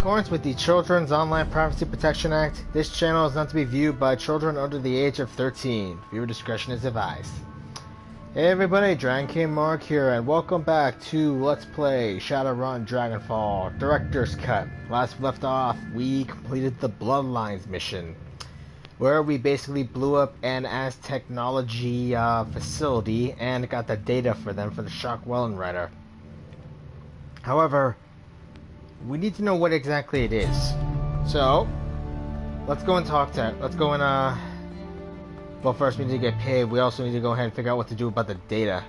accordance with the Children's Online Privacy Protection Act, this channel is not to be viewed by children under the age of 13. Viewer discretion is advised. Hey everybody, Dragon King Mark here, and welcome back to Let's Play Shadowrun Dragonfall Director's Cut. Last we left off, we completed the Bloodlines mission, where we basically blew up an technology facility and got the data for them for the Shockwellen Rider. However, we need to know what exactly it is. So, let's go and talk to it. Let's go and, well, first we need to get paid. We also need to go ahead and figure out what to do about the data.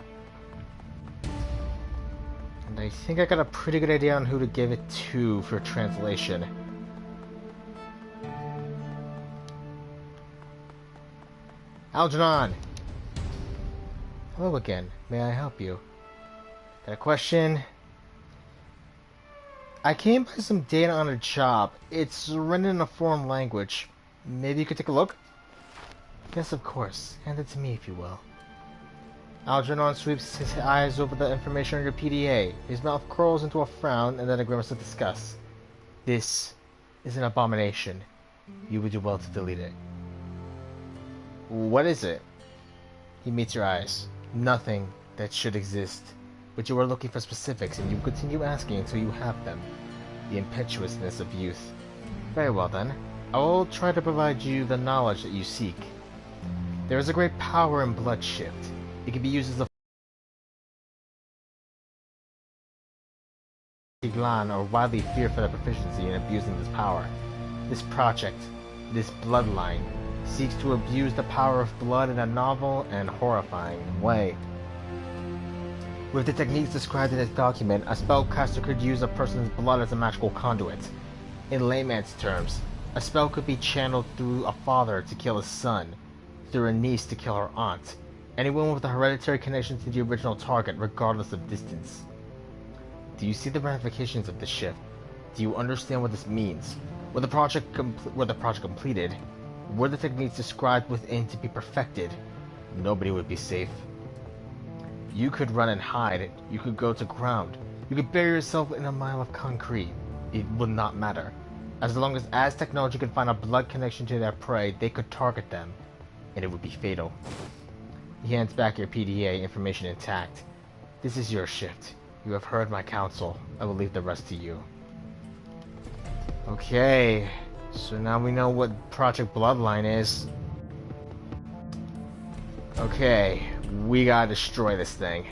And I think I got a pretty good idea on who to give it to for translation. Algernon! Hello again. May I help you? Got a question? I came by some data on a job. It's written in a foreign language. Maybe you could take a look? Yes, of course. Hand it to me, if you will. Algernon sweeps his eyes over the information on your PDA. His mouth curls into a frown and then a grimace of disgust. This is an abomination. You would do well to delete it. What is it? He meets your eyes. Nothing that should exist. But you are looking for specifics, and you continue asking until you have them. The impetuousness of youth. Very well then. I will try to provide you the knowledge that you seek. There is a great power in blood shift. It can be used as a Glan are widely feared for their proficiency in abusing this power. This project, this bloodline, seeks to abuse the power of blood in a novel and horrifying way. With the techniques described in this document, a spellcaster could use a person's blood as a magical conduit. In layman's terms, a spell could be channeled through a father to kill his son, through a niece to kill her aunt, anyone with a hereditary connection to the original target, regardless of distance. Do you see the ramifications of this shift? Do you understand what this means? Were the project completed, were the techniques described within to be perfected, nobody would be safe. You could run and hide, you could go to ground, you could bury yourself in a mile of concrete. It would not matter. As long as technology could find a blood connection to their prey, they could target them, and it would be fatal. He hands back your PDA, information intact. This is your shift. You have heard my counsel. I will leave the rest to you. Okay, so now we know what Project Bloodline is. Okay. We gotta destroy this thing.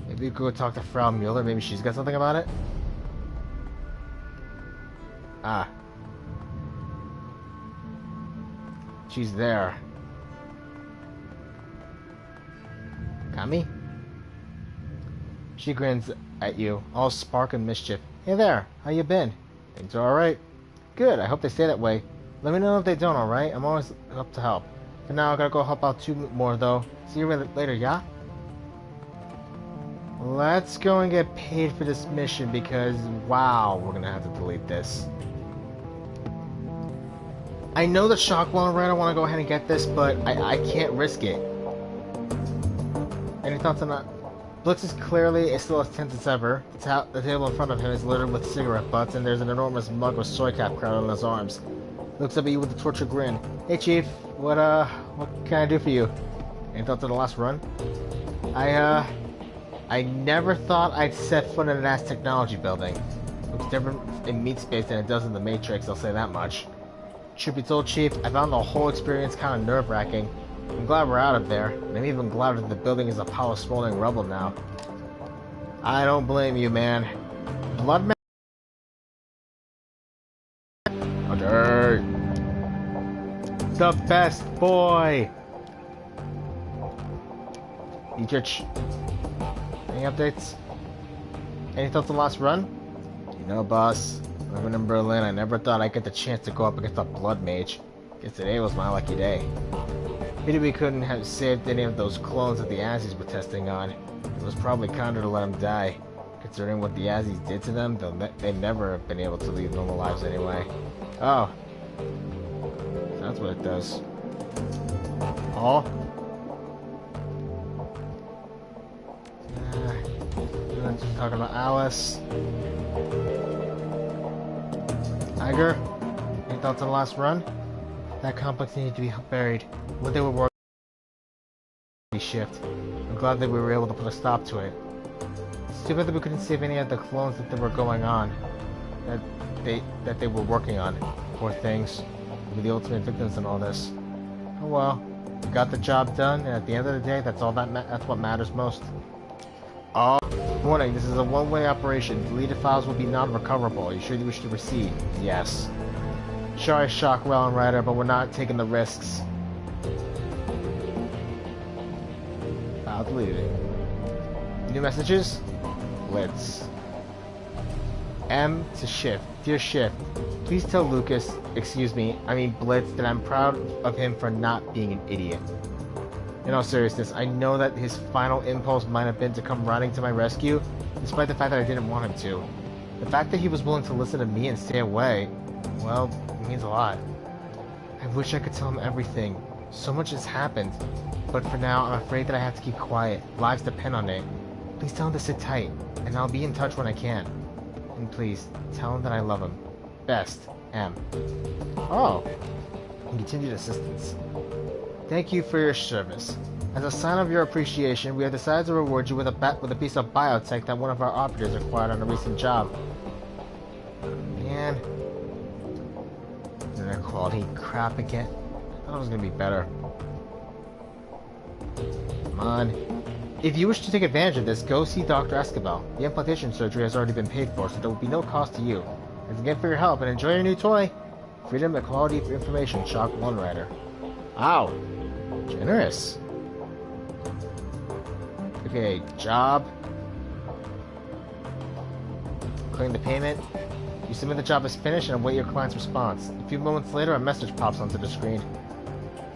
Maybe we could go talk to Frau Mueller. Maybe she's got something about it. Ah. She's there. Kami? She grins at you, all spark and mischief. Hey there, how you been? Things are alright. Good, I hope they stay that way. Let me know if they don't, alright? I'm always up to help. For now, I gotta go help out 2 more, though. See you later, yeah? Let's go and get paid for this mission, because, wow, we're gonna have to delete this. I know the Shockwellen Rider, I want to go ahead and get this, but I can't risk it. Any thoughts on that? Blix is clearly still as tense as ever. The table in front of him is littered with cigarette butts, and there's an enormous mug with soy cap crown on his arms. Looks up at you with a tortured grin. Hey, Chief. What can I do for you? Any thoughts on the last run? I never thought I'd set foot in an technology building. Looks different in meat space than it does in the Matrix, I'll say that much. Truth be told, Chief, I found the whole experience kind of nerve-wracking. I'm glad we're out of there, and I'm even glad that the building is a pile of smoldering rubble now. I don't blame you, man. Bloodman. Okay. The best boy! Dietrich. Any updates? Any thoughts on the last run? You know, boss, living in Berlin, I never thought I'd get the chance to go up against a blood mage. Guess today was my lucky day. Pity we couldn't have saved any of those clones that the Azzies were testing on. It was probably kinder to let them die. Considering what the Azzies did to them, they'd never have been able to lead normal lives anyway. Oh. That's what it does. Oh. Talking about Alice. Tiger? Any thoughts on the last run? That complex needed to be buried. What they were working on shift. I'm glad that we were able to put a stop to it. It's too bad that we couldn't save any of the clones that were going on. That they were working on. Poor things. They'll be the ultimate victims in all this. Oh well. We got the job done, and at the end of the day, that's what matters most. Warning, this is a one-way operation. Deleted files will be non-recoverable. Are you sure you wish to proceed? Yes. Sorry, Shockwell and Ryder, but we're not taking the risks. File deleted. New messages? Blitz. M to Shift. Dear Shift, please tell Lucas, Blitz, that I'm proud of him for not being an idiot. In all seriousness, I know that his final impulse might have been to come running to my rescue, despite the fact that I didn't want him to. The fact that he was willing to listen to me and stay away, well, it means a lot. I wish I could tell him everything. So much has happened. But for now, I'm afraid that I have to keep quiet. Lives depend on it. Please tell him to sit tight, and I'll be in touch when I can. And please, tell him that I love him. Best, M. Oh, and continued assistance. Thank you for your service. As a sign of your appreciation, we have decided to reward you with a piece of biotech that one of our operatives acquired on a recent job. Man. Internet quality crap again. I thought it was gonna be better. Come on. If you wish to take advantage of this, go see Dr. Escobar. The implantation surgery has already been paid for, so there will be no cost to you. Thanks again for your help, and enjoy your new toy. Freedom, equality, information, Shock 1 Rider. Ow! Generous. Okay, job. Clearing the payment. You submit the job as finished and await your client's response. A few moments later, a message pops onto the screen.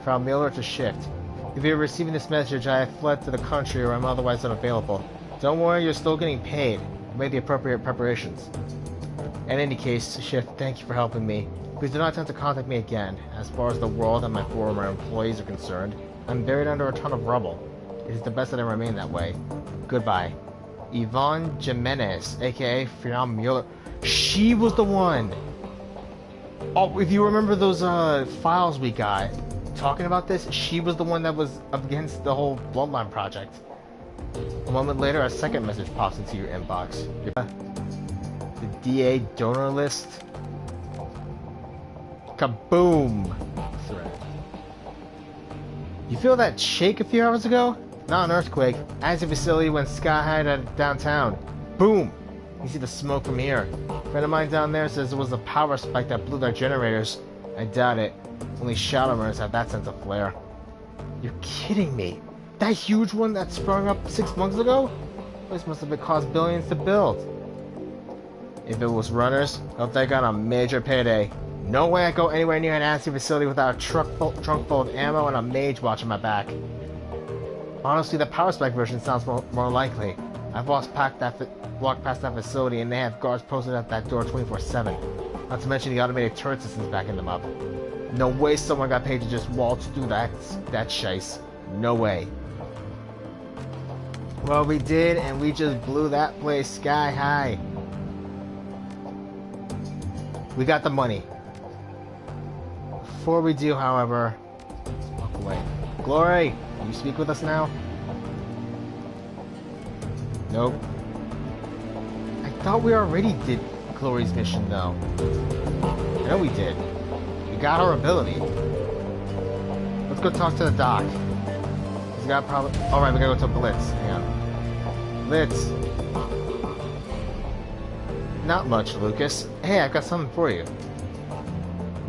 From Miller to Shift. If you're receiving this message, I have fled to the country or I'm otherwise unavailable. Don't worry, you're still getting paid. Made the appropriate preparations. In any case, Shift, thank you for helping me. Please do not attempt to contact me again. As far as the world and my former employees are concerned, I'm buried under a ton of rubble. It is the best that I remain that way. Goodbye. Yvonne Jimenez, aka Fiona Mueller. She was the one! Oh, if you remember those files we got talking about this, she was the one that was up against the whole Bloodline project. A moment later, a second message pops into your inbox. The DA donor list. Kaboom! Thread. You feel that shake a few hours ago? Not an earthquake. Active facility went sky high at downtown. Boom! You see the smoke from here. A friend of mine down there says it was a power spike that blew their generators. I doubt it. Only Shadowrunners have that sense of flair. You're kidding me. That huge one that sprung up 6 months ago? This must have cost billions to build. If it was runners, I hope they got a major payday. No way I go anywhere near an active facility without a trunk full of ammo and a mage watching my back. Honestly, the power spike version sounds more likely. I've walked past that facility and they have guards posted at that door 24/7. Not to mention the automated turret systems backing them up. No way someone got paid to just waltz through that shice. No way. Well, we did, and we just blew that place sky high. We got the money. Before we do, however, let's walk away. Glory, can you speak with us now? Nope. I thought we already did Glory's mission, though. I know we did. We got her ability. Let's go talk to the doc. He's got probably. Alright, we gotta go to Blitz. Hang on. Blitz. Not much, Lucas. Hey, I've got something for you.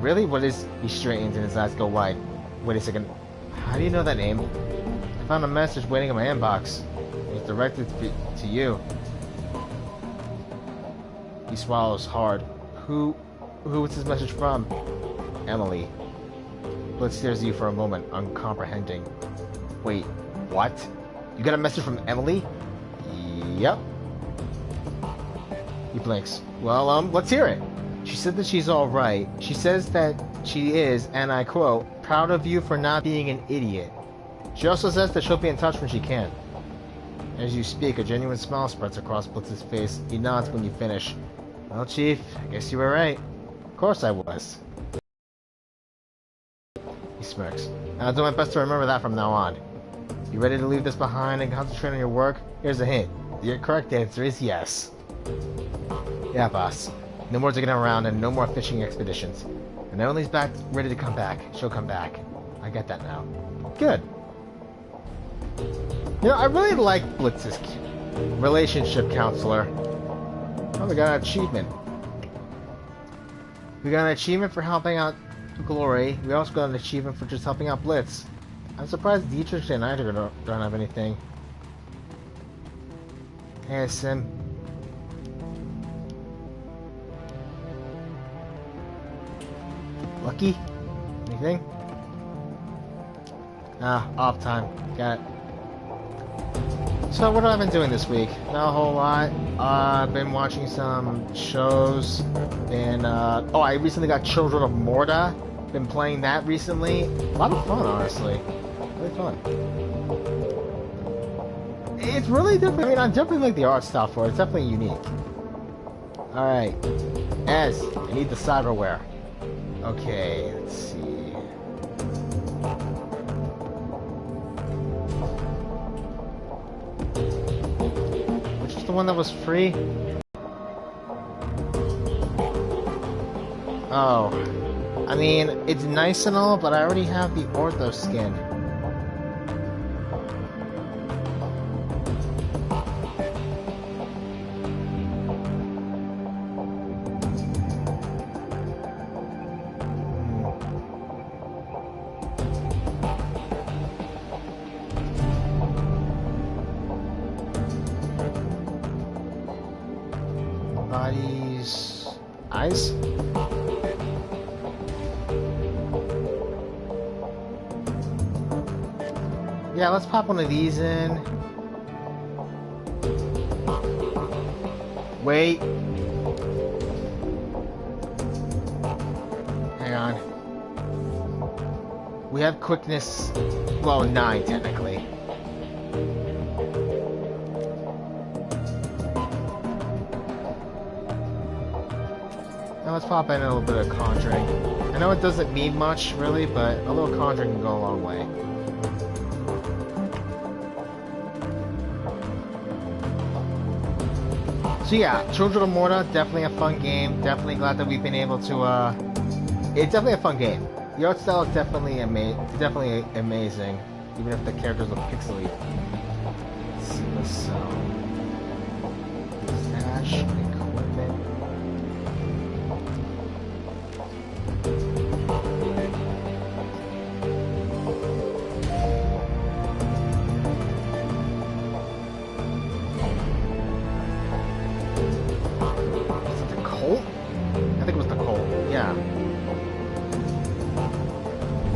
Really? What is... He straightens and his eyes go wide. Wait a second. How do you know that name? I found a message waiting in my inbox. It was directed to you. He swallows hard. Who was this message from? Emily. Blitz stares at you for a moment, uncomprehending. Wait, what? You got a message from Emily? Yep. He blinks. Well, let's hear it. She said that she's alright. She says that she is, and I quote, proud of you for not being an idiot. She also says that she'll be in touch when she can. As you speak, a genuine smile spreads across Blitz's face. He nods when you finish. Well, Chief, I guess you were right. Of course I was. He smirks. I'll do my best to remember that from now on. You ready to leave this behind and concentrate on your work? Here's a hint. Your correct answer is yes. Yeah, boss. No more digging around and no more fishing expeditions. And Emily's back, ready to come back. She'll come back. I get that now. Good. You know, I really like Blitz's relationship counselor. Oh, we got an achievement. We got an achievement for helping out Glory. We also got an achievement for just helping out Blitz. I'm surprised Dietrich and I don't have anything. Hey, Sim. Lucky? Anything? Ah, off time. Got it. So what have I been doing this week? Not a whole lot. I've been watching some shows. Oh, I recently got Children of Morta. Been playing that recently. A lot of fun, honestly. Really fun. It's really different. I mean, I definitely like the art style for it. It's definitely unique. Alright. Ez, I need the cyberware. Okay, let's see. Which is the one that was free? Oh. I mean, it's nice and all, but I already have the Ortho skin. Body's eyes? Yeah, let's pop one of these in. Wait. Hang on. We have quickness, well, 9 technically. Now let's pop in a little bit of conjuring. I know it doesn't mean much, really, but a little conjuring can go a long way. So yeah, Children of Morta, definitely a fun game. Definitely glad that we've been able to, it's definitely a fun game. The art style is definitely amazing, even if the characters look pixely. Let's see what's stash, equipment.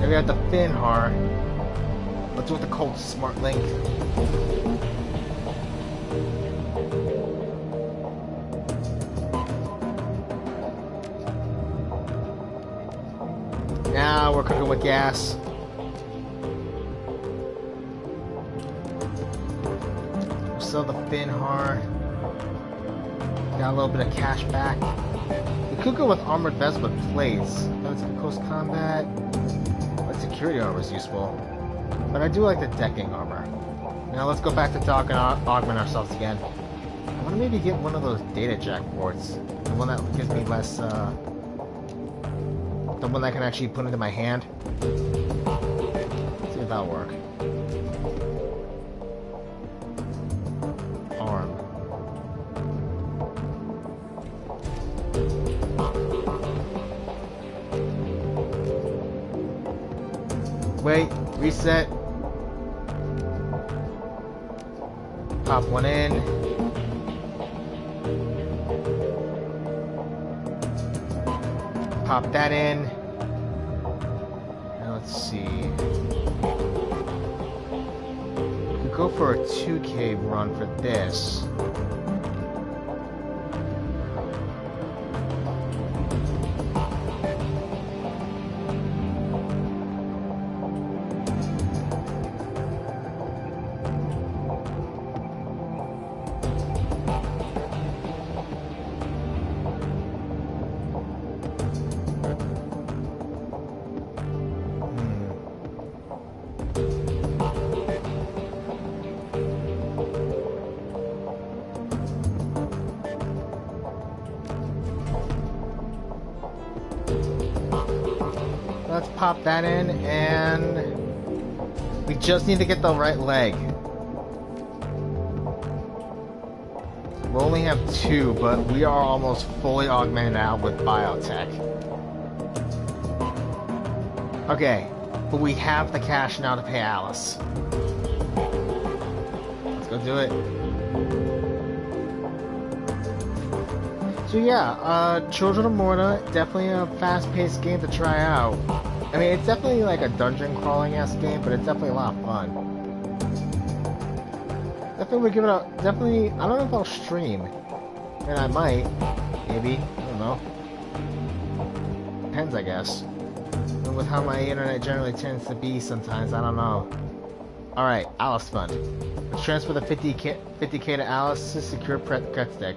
We got the Finhar. Let's do with the Colt Smart Link. Now we're cooking with gas. We'll sell the Finhar. Got a little bit of cash back. We could go with armored vest with plates. That's close combat. Security armor is useful, but I do like the decking armor. Now let's go back to Dock and augment ourselves again. I want to maybe get one of those data jack boards, the one that gives me less, the one that I can actually put into my hand. Let's see if that'll work. Arm. Wait, reset. Pop one in. Pop that in. Now let's see. We could go for a 2K run for this. let's pop that in, and we just need to get the right leg. We only have 2, but we are almost fully augmented out with biotech. Okay, but we have the cash now to pay Alice. Let's go do it. So yeah, Children of Morta, definitely a fast-paced game to try out. I mean, it's definitely like a dungeon crawling-ass game, but it's definitely a lot of fun. Definitely would give it a, definitely, I don't know if I'll stream. And I might, maybe, I don't know. Depends, I guess. And with how my internet generally tends to be sometimes, I don't know. Alright, Alice Fund. Let's transfer the 50K to Alice to secure credit stick.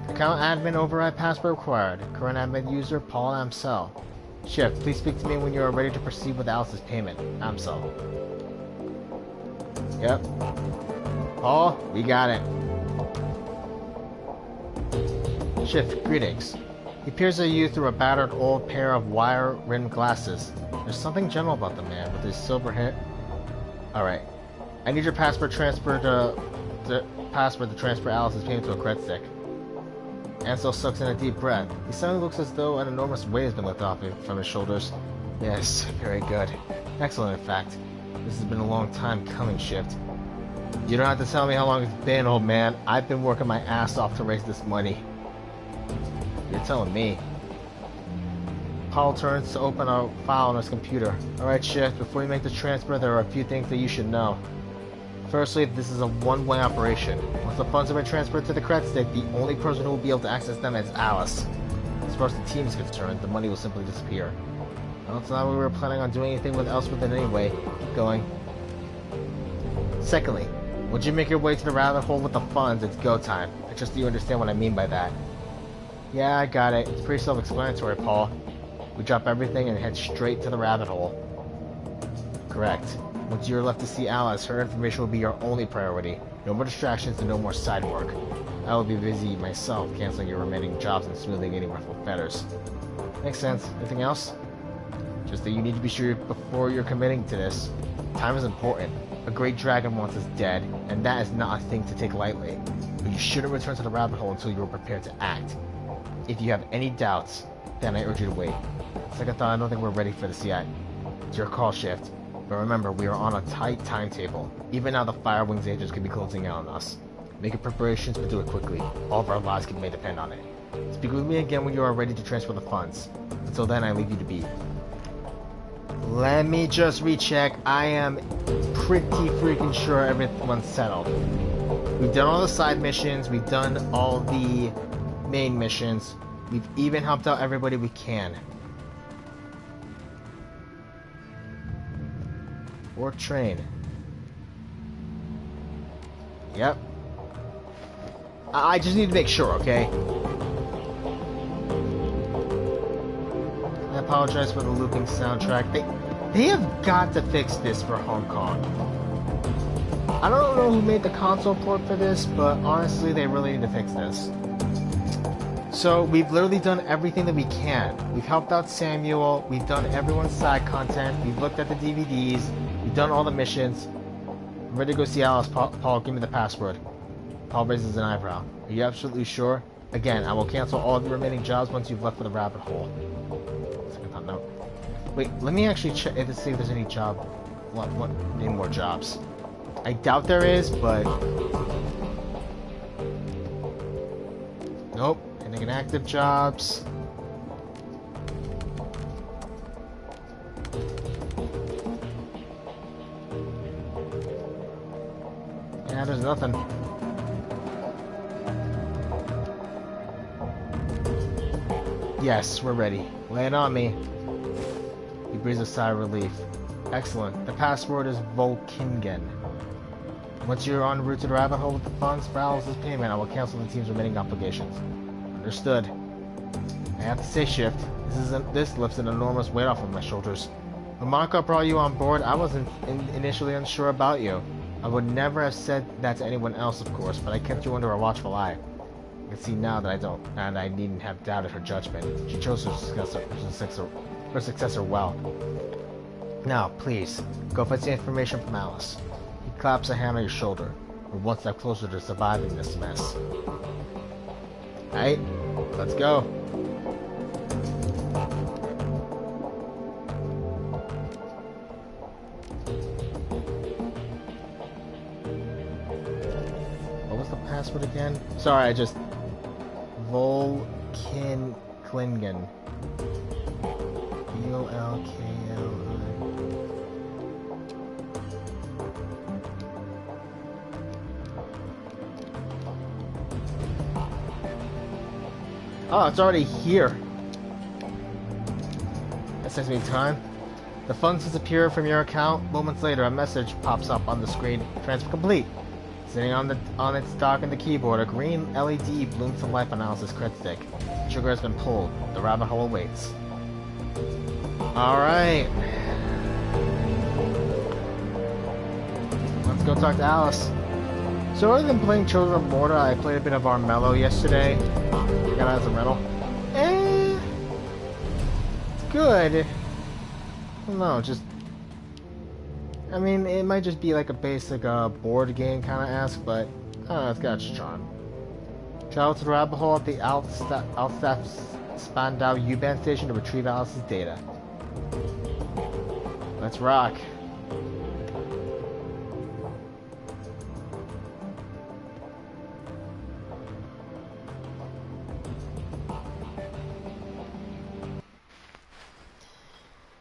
Account admin override password required. Current admin user Paul Amsel. Shift, please speak to me when you are ready to proceed with Alice's payment. Amsel. Yep. Paul, we got it. Shift, greetings. He peers at you through a battered old pair of wire-rimmed glasses. There's something gentle about the man with his silver hair. Alright. I need your password transfer to transfer Alice's payment to a credit stick. Ansel sucks in a deep breath. He suddenly looks as though an enormous weight has been lifted off from his shoulders. Yes, very good. Excellent, in fact. This has been a long time coming, Shift. You don't have to tell me how long it's been, old man. I've been working my ass off to raise this money. You're telling me. Paul turns to open a file on his computer. Alright, Shift, before you make the transfer, there are a few things that you should know. Firstly, this is a one-way operation. Once the funds have been transferred to the credit stick, the only person who will be able to access them is Alice. As far as the team is concerned, the money will simply disappear. Well, it's not what we were planning on doing anything else with it anyway. Keep going. Secondly, once you make your way to the rabbit hole with the funds, it's go time. I trust you understand what I mean by that. Yeah, I got it. It's pretty self-explanatory, Paul. We drop everything and head straight to the rabbit hole. Correct. Once you're left to see Alice, her information will be your only priority. No more distractions and no more side work. I will be busy myself, canceling your remaining jobs and smoothing any ruffled feathers. Makes sense. Anything else? Just that you need to be sure before you're committing to this. Time is important. A great dragon wants us dead, and that is not a thing to take lightly. But you shouldn't return to the rabbit hole until you are prepared to act. If you have any doubts, then I urge you to wait. Second thought, I don't think we're ready for this yet. It's your call, Shift. But remember, we are on a tight timetable. Even now, the Fire Wings agents could be closing in on us. Make your preparations, but do it quickly. All of our lives may depend on it. Speak with me again when you are ready to transfer the funds. Until then, I leave you to be. Let me just recheck. I am pretty freaking sure everyone's settled. We've done all the side missions. We've done all the main missions. We've even helped out everybody we can. Or train. Yep. I just need to make sure, okay? I apologize for the looping soundtrack. They have got to fix this for Hong Kong. I don't know who made the console port for this, but honestly, they really need to fix this. So, we've literally done everything that we can. We've helped out Samuel, we've done everyone's side content, we've looked at the DVDs, we've done all the missions. I'm ready to go see Alice. Paul, give me the password. Paul raises an eyebrow. Are you absolutely sure? Again, I will cancel all of the remaining jobs once you've left for the rabbit hole. Second thought, no. Wait, let me actually check to see if there's any job. Any more jobs. I doubt there is, but... Nope. Ending inactive jobs. Yeah, there's nothing. Yes, we're ready. Lay it on me. He breathes a sigh of relief. Excellent. The password is Volkingen. Once you're en route to the rabbit hole with the funds for Alice's payment, I will cancel the team's remaining obligations. Understood. I have to say, Shift, this lifts an enormous weight off of my shoulders. When Monica brought you on board, I wasn't initially unsure about you. I would never have said that to anyone else, of course, but I kept you under a watchful eye. I can see now that I needn't have doubted her judgment. She chose to her successor well. Now, please, go fetch the information from Alice. He claps a hand on your shoulder. We're one step closer to surviving this mess. Alright, let's go. What was the password again? Sorry, I just... Volkin Klingen. V-O-L-K-L-I. Oh, it's already here. That saves me time. The funds disappear from your account. Moments later, a message pops up on the screen. Transfer complete. Sitting on its dock in the keyboard, a green LED blooms to life on Alice's cred stick. The trigger has been pulled. The rabbit hole awaits. Alright. Let's go talk to Alice. So other than playing Children of Morta, I played a bit of Armello yesterday. Got it as a rental. It's good. I don't know, just... I mean, it might just be like a basic board game kind of ask, but I don't know, it's got its charm. Travel to the rabbit hole at the Altstaff Spandau U-Bahn station to retrieve Alice's data. Let's rock.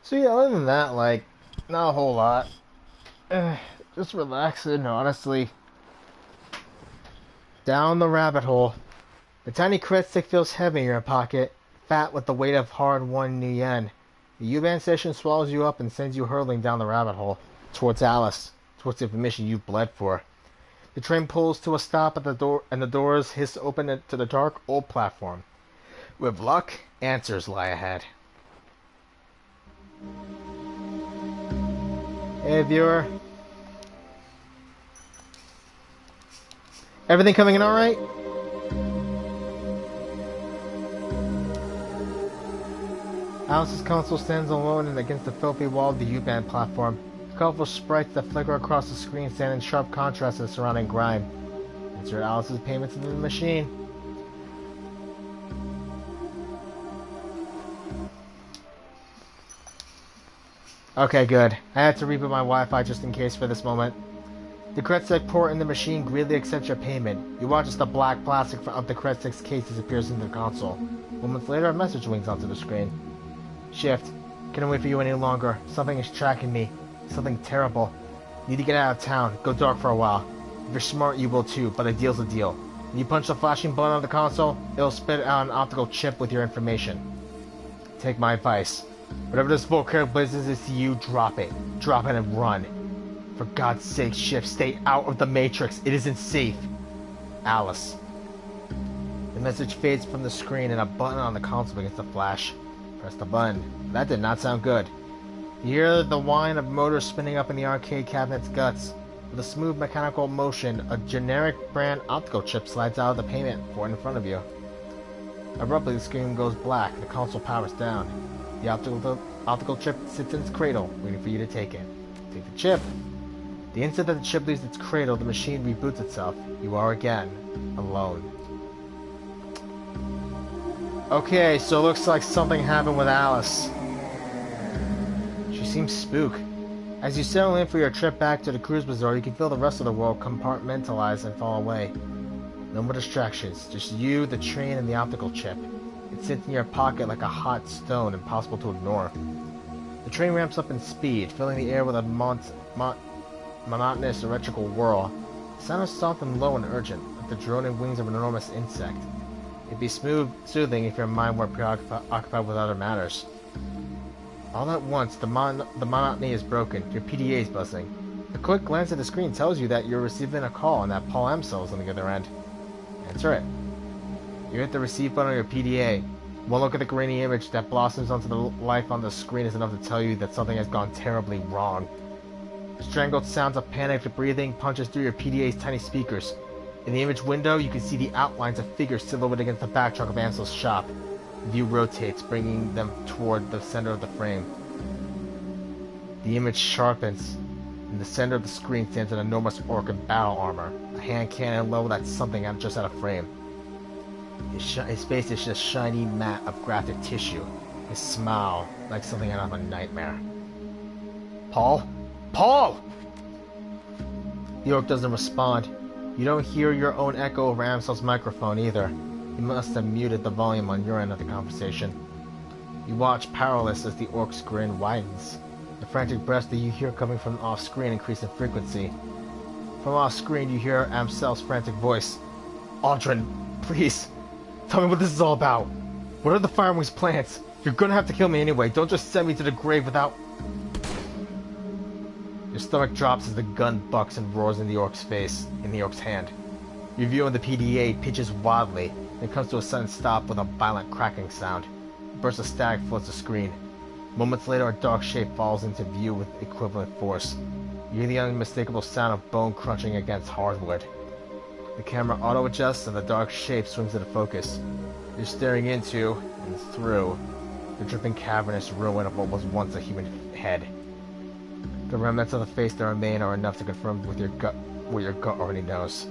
So yeah, other than that, like, not a whole lot. Just relaxing, honestly. Down the rabbit hole. The tiny cred stick feels heavy in your pocket, fat with the weight of hard-won new yen. The U-Bahn station swallows you up and sends you hurtling down the rabbit hole, towards Alice, towards the information you've bled for. The train pulls to a stop at the door, and the doors hiss open to the dark old platform. With luck, answers lie ahead. Hey, viewer. Everything coming in alright? Alice's console stands alone and against the filthy wall of the U-Bahn platform. Colorful sprites that flicker across the screen stand in sharp contrast to the surrounding grime. Insert Alice's payments into the machine. Okay, good. I had to reboot my Wi-Fi just in case for this moment. The cred stick port in the machine greedily accepts your payment. You watch as the black plastic of the cred stick's case disappears into the console. Moments later, a message winks onto the screen. Shift. Can't wait for you any longer. Something is tracking me. Something terrible. Need to get out of town. Go dark for a while. If you're smart, you will too, but a deal's a deal. When you punch the flashing button on the console, it'll spit out an optical chip with your information. Take my advice. Whatever this volcano business is to you, drop it. Drop it and run. For God's sake, Shift, stay out of the Matrix. It isn't safe. Alice. The message fades from the screen and a button on the console begins to flash. Press the button. That did not sound good. You hear the whine of motors spinning up in the arcade cabinet's guts. With a smooth mechanical motion, a generic brand optical chip slides out of the payment port in front of you. Abruptly, the screen goes black. The console powers down. The optical chip sits in its cradle, waiting for you to take it. Take the chip. The instant that the chip leaves its cradle, the machine reboots itself. You are again alone. Okay, so it looks like something happened with Alice. She seems spooked. As you settle in for your trip back to the cruise resort, you can feel the rest of the world compartmentalize and fall away. No more distractions, just you, the train, and the optical chip. It sits in your pocket like a hot stone, impossible to ignore. The train ramps up in speed, filling the air with a monotonous electrical whirl. The sound is soft and low and urgent, like the droning wings of an enormous insect. It'd be soothing if your mind weren't preoccupied with other matters. All at once, the monotony is broken. Your PDA is buzzing. A quick glance at the screen tells you that you're receiving a call and that Paul Amsel is on the other end. Answer it. You hit the receive button on your PDA. One look at the grainy image that blossoms onto the life on the screen is enough to tell you that something has gone terribly wrong. Strangled sounds of panicked breathing punches through your PDA's tiny speakers. In the image window, you can see the outlines of figures silhouetted against the backdrop of Ansel's shop. The view rotates, bringing them toward the center of the frame. The image sharpens. In the center of the screen stands an enormous orc in battle armor, a hand cannon leveled at something just out of frame. His face is just a shiny mat of graphic tissue. His smile, like something out of a nightmare. Paul? Paul! The orc doesn't respond. You don't hear your own echo over Amsel's microphone either. He must have muted the volume on your end of the conversation. You watch powerless as the orc's grin widens. The frantic breaths that you hear coming from off-screen increase in frequency. From off-screen you hear Amsel's frantic voice. Audrin, please, tell me what this is all about. What are the Firewing's plans? You're gonna have to kill me anyway. Don't just send me to the grave without... Your stomach drops as the gun bucks and roars in the orc's face, in the orc's hand. Your view on the PDA pitches wildly, then comes to a sudden stop with a violent cracking sound. A burst of static floods the screen. Moments later, a dark shape falls into view with equivalent force. You hear the unmistakable sound of bone crunching against hardwood. The camera auto-adjusts and the dark shape swings into focus. You're staring into, and through, the dripping cavernous ruin of what was once a human head. The remnants of the face that remain are enough to confirm with your gut what your gut already knows.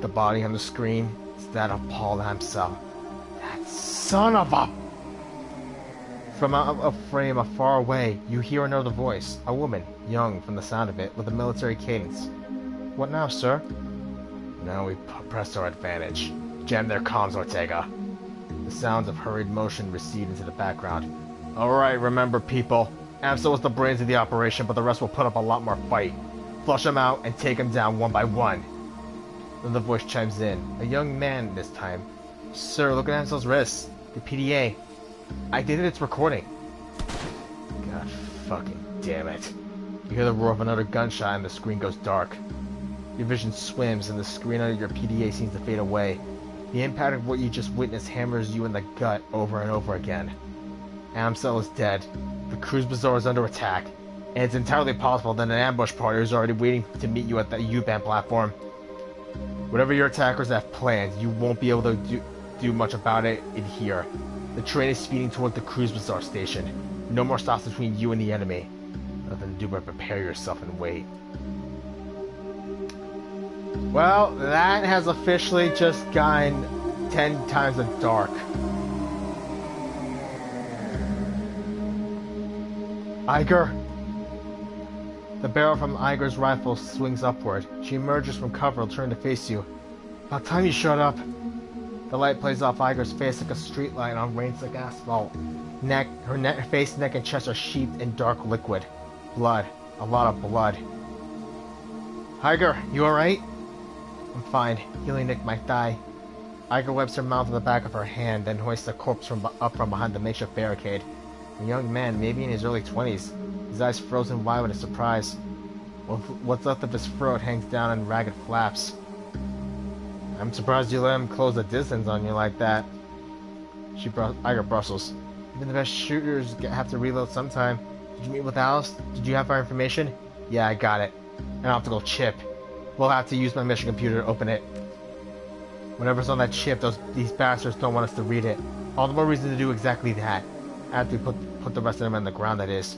The body on the screen is that of Paul himself. That son of a... From out of frame far away, you hear another voice. A woman, young from the sound of it, with a military cadence. What now, sir? Now we press our advantage. Jam their comms, Ortega. The sounds of hurried motion recede into the background. Alright, remember people. Amsel was the brains of the operation, but the rest will put up a lot more fight. Flush them out and take them down one by one. Then the voice chimes in. A young man this time. Sir, look at Amsel's wrists. The PDA. I did it, it's recording. God fucking damn it. You hear the roar of another gunshot and the screen goes dark. Your vision swims and the screen under your PDA seems to fade away. The impact of what you just witnessed hammers you in the gut over and over again. Amsel is dead. The cruise bazaar is under attack. And it's entirely possible that an ambush party is already waiting to meet you at the U-Bahn platform. Whatever your attackers have planned, you won't be able to do much about it in here. The train is speeding toward the cruise bazaar station. No more stops between you and the enemy. Nothing to do but prepare yourself and wait. Well, that has officially just gotten 10 times the dark. Iger! The barrel from Iger's rifle swings upward. She emerges from cover, turned to face you. About time you showed up. The light plays off Iger's face like a street light on rain-slick asphalt. Her face, neck, and chest are sheathed in dark liquid. Blood. A lot of blood. Iger, you alright? I'm fine. Healing nicked my thigh. Iger wipes her mouth on the back of her hand, then hoists the corpse up from behind the makeshift barricade. A young man, maybe in his early 20s, his eyes frozen wide with surprise. What's left of his throat hangs down in ragged flaps. I'm surprised you let him close the distance on you like that. Iger brustles. Even the best shooters have to reload sometime. Did you meet with Alice? Did you have our information? Yeah, I got it. An optical chip. We'll have to use my mission computer to open it. Whatever's on that chip, these bastards don't want us to read it. All the more reason to do exactly that. After we put the rest of them on the ground, that is.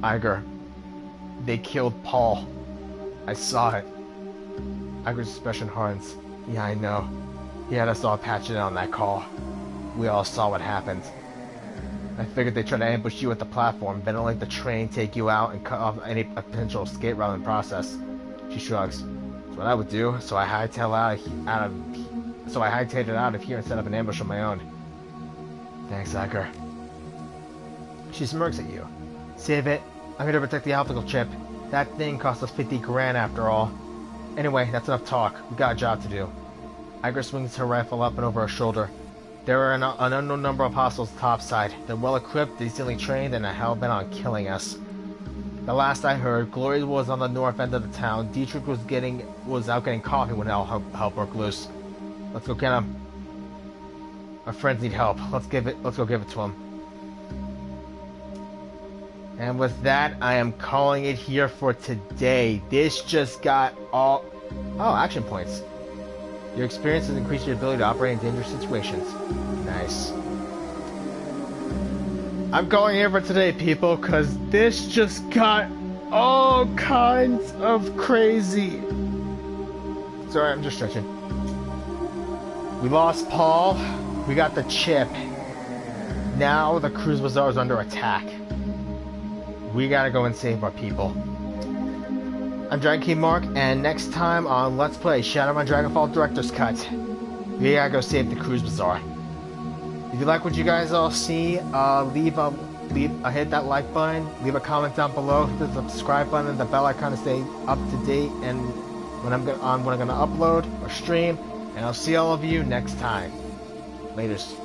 Iger. They killed Paul. I saw it. Iger's expression hardens. Yeah, I know. He had us all patched in on that call. We all saw what happened. I figured they'd try to ambush you at the platform, ventilate the train, take you out, and cut off any potential escape route in the process. She shrugs. That's what I would do, so I hightailed out of here and set up an ambush on my own. Thanks, Iger. She smirks at you. Save it. I'm here to protect the optical chip. That thing cost us 50 grand after all. Anyway, that's enough talk. We got a job to do. Iger swings her rifle up and over her shoulder. There are an unknown number of hostiles topside. They're well equipped, decently trained, and are hell-bent on killing us. The last I heard, Glory was on the north end of the town. Dietrich was out getting coffee when all help broke loose. Let's go get him. Our friends need help. Let's go give it to him. And with that, I am calling it here for today. This just got all... Oh, action points. Your experience has increased your ability to operate in dangerous situations. Nice. I'm going here for today, people, because this just got all kinds of crazy. Sorry, I'm just stretching. We lost Paul. We got the chip. Now the Cruise Bazaar is under attack. We gotta go and save our people. I'm Dragon King Mark, and next time on Let's Play Shadowrun Dragonfall Director's Cut, we gotta go save the Cruise Bazaar. If you like what you guys all see, hit that like button, leave a comment down below, hit the subscribe button and the bell icon to stay up to date and when I'm gonna upload or stream, and I'll see all of you next time. Laters.